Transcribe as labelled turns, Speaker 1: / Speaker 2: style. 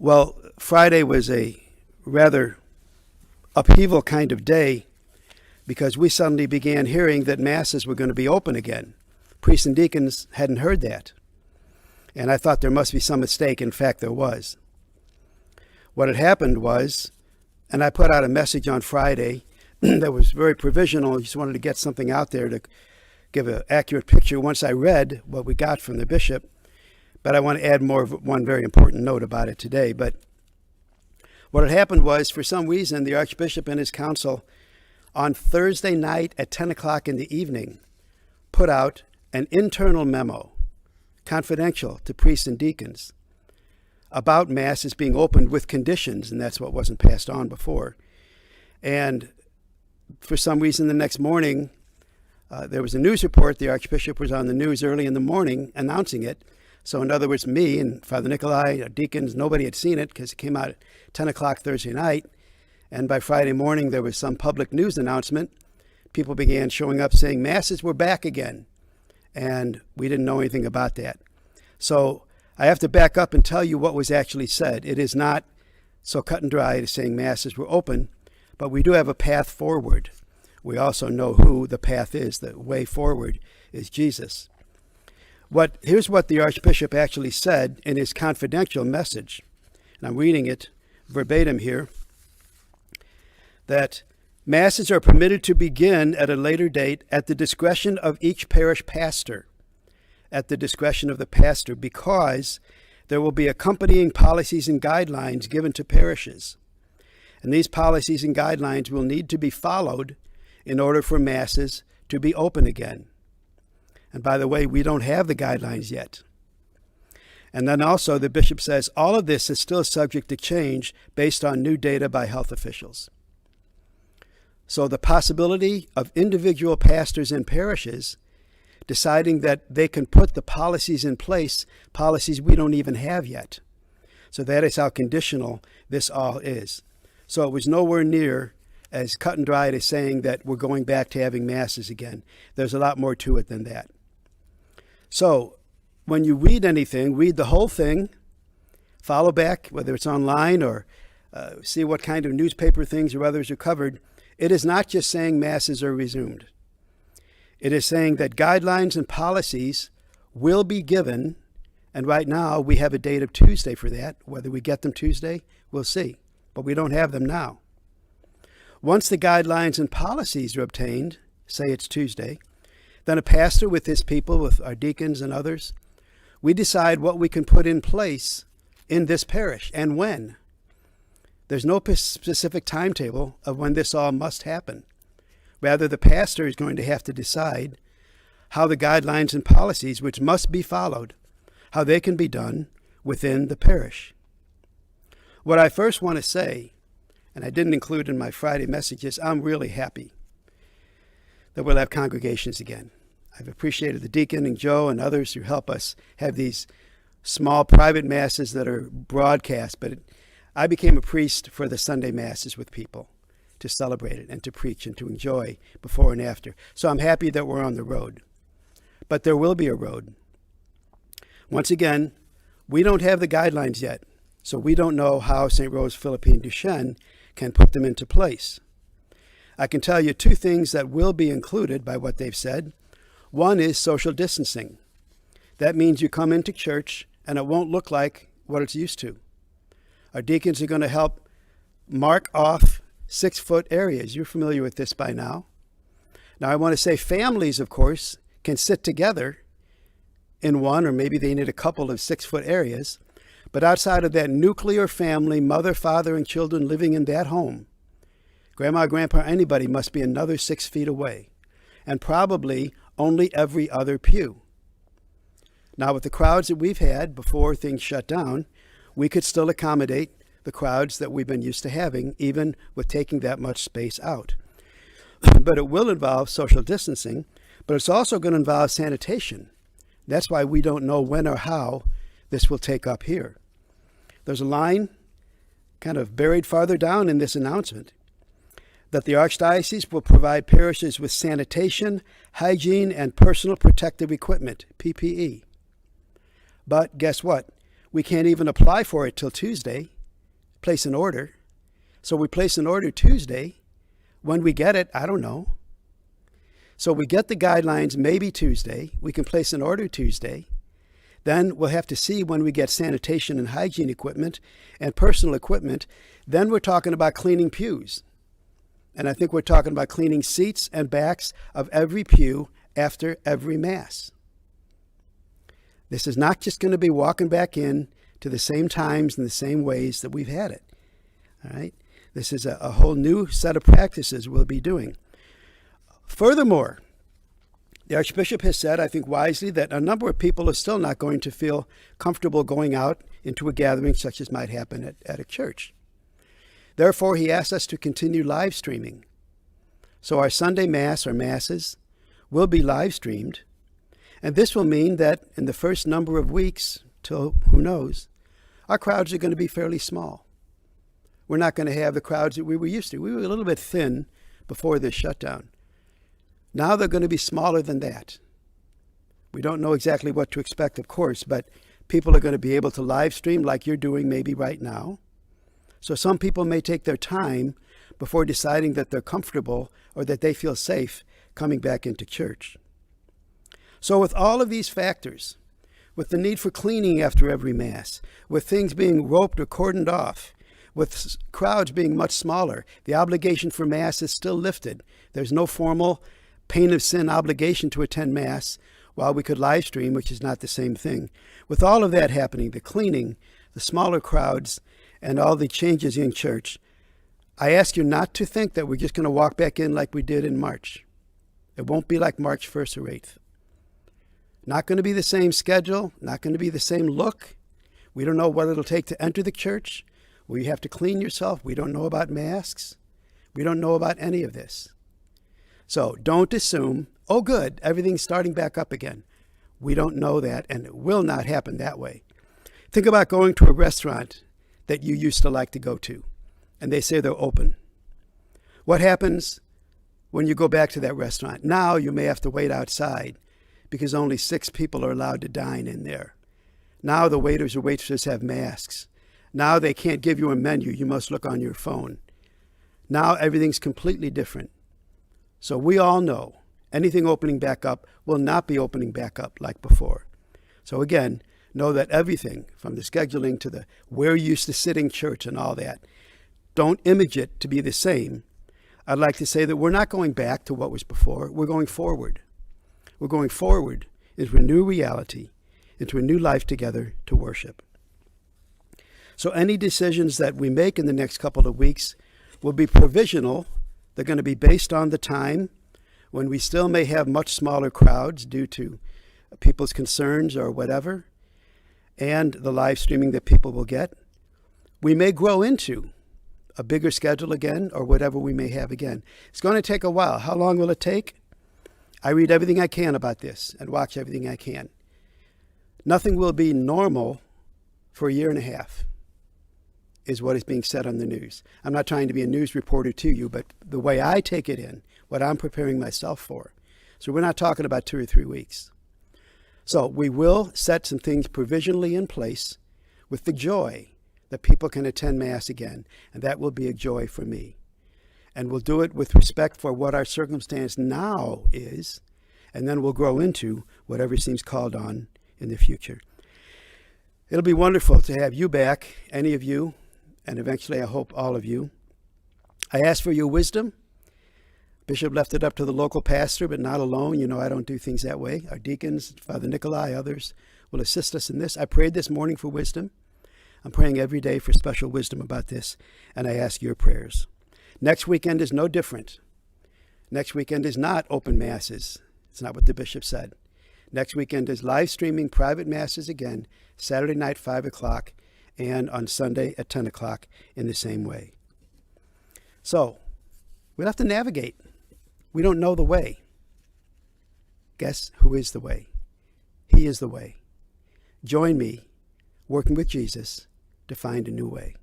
Speaker 1: Well, Friday was a rather upheaval kind of day because we suddenly began hearing that masses were going to be open again. Priests and deacons hadn't heard that. And I thought there must be some mistake. In fact, there was. What had happened was, and I put out a message on Friday that was very provisional. I just wanted to get something out there to give an accurate picture once I read what we got from the bishop. But I want to add more of one very important note about it today. But what had happened was, for some reason, the Archbishop and his council on Thursday night at 10 o'clock in the evening put out an internal memo, confidential to priests and deacons, about masses being opened with conditions, and that's what wasn't passed on before. And for some reason, the next morning, there was a news report. The Archbishop was on the news early in the morning announcing it. So in other words, me and Father Nikolai, deacons, nobody had seen it because it came out at 10 o'clock Thursday night. And by Friday morning, there was some public news announcement. People began showing up saying masses were back again. And we didn't know anything about that. So I have to back up and tell you what was actually said. It is not so cut and dry as saying masses were open, but we do have a path forward. We also know who the path is. The way forward is Jesus. Here's what the Archbishop actually said in his confidential message. And I'm reading it verbatim here. That masses are permitted to begin at a later date at the discretion of each parish pastor. At the discretion of the pastor, because there will be accompanying policies and guidelines given to parishes. And these policies and guidelines will need to be followed in order for masses to be open again. And by the way, we don't have the guidelines yet. And then also the bishop says all of this is still subject to change based on new data by health officials. So the possibility of individual pastors and parishes deciding that they can put the policies in place, policies we don't even have yet. So that is how conditional this all is. So it was nowhere near as cut and dried as saying that we're going back to having masses again. There's a lot more to it than that. So when you read anything, read the whole thing, follow back, whether it's online or see what kind of newspaper things or others are covered. It is not just saying masses are resumed. It is saying that guidelines and policies will be given, and right now we have a date of Tuesday for that. Whether we get them Tuesday, we'll see, but we don't have them now. Once the guidelines and policies are obtained, say it's Tuesday, then a pastor with his people, with our deacons and others, we decide what we can put in place in this parish and when. There's no specific timetable of when this all must happen. Rather, the pastor is going to have to decide how the guidelines and policies, which must be followed, how they can be done within the parish. What I first want to say, and I didn't include in my Friday messages, I'm really happy that we'll have congregations again. I've appreciated the deacon and Joe and others who help us have these small private masses that are broadcast, but I became a priest for the Sunday masses with people to celebrate it and to preach and to enjoy before and after. So I'm happy that we're on the road. But there will be a road. Once again, we don't have the guidelines yet, so we don't know how St. Rose Philippine Duchenne can put them into place. I can tell you two things that will be included by what they've said. One is social distancing. That means you come into church and it won't look like what it's used to. Our deacons are going to help mark off 6-foot areas. You're familiar with this by now. Now I want to say families, of course, can sit together in one, or maybe they need a couple of 6-foot areas. But outside of that nuclear family, mother, father, and children living in that home, grandma, grandpa, anybody must be another 6 feet away, and probably only every other pew. Now, with the crowds that we've had before things shut down, we could still accommodate the crowds that we've been used to having, even with taking that much space out. But it will involve social distancing, but it's also going to involve sanitation. That's why we don't know when or how this will take up here. There's a line kind of buried farther down in this announcement that the Archdiocese will provide parishes with sanitation, hygiene, and personal protective equipment, PPE. But guess what? We can't even apply for it till Tuesday, place an order. So we place an order Tuesday. When we get it, I don't know. So we get the guidelines maybe Tuesday. We can place an order Tuesday. Then we'll have to see when we get sanitation and hygiene equipment and personal equipment. Then we're talking about cleaning pews. And I think we're talking about cleaning seats and backs of every pew after every Mass. This is not just going to be walking back in to the same times and the same ways that we've had it. All right? This is a whole new set of practices we'll be doing. Furthermore, the Archbishop has said, I think wisely, that a number of people are still not going to feel comfortable going out into a gathering such as might happen at a church. Therefore, he asks us to continue live streaming. So our Sunday Mass or Masses will be live streamed. And this will mean that in the first number of weeks, till who knows, our crowds are going to be fairly small. We're not going to have the crowds that we were used to. We were a little bit thin before this shutdown. Now they're going to be smaller than that. We don't know exactly what to expect, of course, but people are going to be able to live stream like you're doing maybe right now. So some people may take their time before deciding that they're comfortable or that they feel safe coming back into church. So with all of these factors, with the need for cleaning after every Mass, with things being roped or cordoned off, with crowds being much smaller, the obligation for Mass is still lifted. There's no formal pain of sin obligation to attend Mass while we could live stream, which is not the same thing. With all of that happening, the cleaning, the smaller crowds, and all the changes in church, I ask you not to think that we're just going to walk back in like we did in March. It won't be like March 1st or 8th. Not going to be the same schedule, not going to be the same look. We don't know what it'll take to enter the church. Will you have to clean yourself? We don't know about masks. We don't know about any of this. So don't assume, oh good, everything's starting back up again. We don't know that, and it will not happen that way. Think about going to a restaurant that you used to like to go to, and they say they're open. What happens when you go back to that restaurant? Now you may have to wait outside because only 6 people are allowed to dine in there. Now the waiters or waitresses have masks. Now they can't give you a menu. You must look on your phone. Now everything's completely different. So we all know anything opening back up will not be opening back up like before. So again, know that everything from the scheduling to the where you used to sit in church and all that, don't image it to be the same. I'd like to say that we're not going back to what was before. We're going forward. We're going forward into a new reality, into a new life together to worship. So any decisions that we make in the next couple of weeks will be provisional. They're going to be based on the time when we still may have much smaller crowds due to people's concerns or whatever, and the live streaming that people will get. We may grow into a bigger schedule again or whatever we may have again. It's going to take a while. How long will it take? I read everything I can about this and watch everything I can. Nothing will be normal for a year and a half, is what is being said on the news. I'm not trying to be a news reporter to you, but the way I take it in, what I'm preparing myself for. So we're not talking about 2 or 3 weeks. So we will set some things provisionally in place with the joy that people can attend Mass again, and that will be a joy for me. And we'll do it with respect for what our circumstance now is, and then we'll grow into whatever seems called on in the future. It'll be wonderful to have you back, any of you, and eventually I hope all of you. I ask for your wisdom. Bishop left it up to the local pastor, but not alone. You know, I don't do things that way. Our deacons, Father Nikolai, others will assist us in this. I prayed this morning for wisdom. I'm praying every day for special wisdom about this, and I ask your prayers. Next weekend is no different. Next weekend is not open masses. It's not what the bishop said. Next weekend is live streaming private masses again, Saturday night, 5 o'clock, and on Sunday at 10 o'clock in the same way. So we'll have to navigate. We don't know the way. Guess who is the way? He is the way. Join me working with Jesus to find a new way.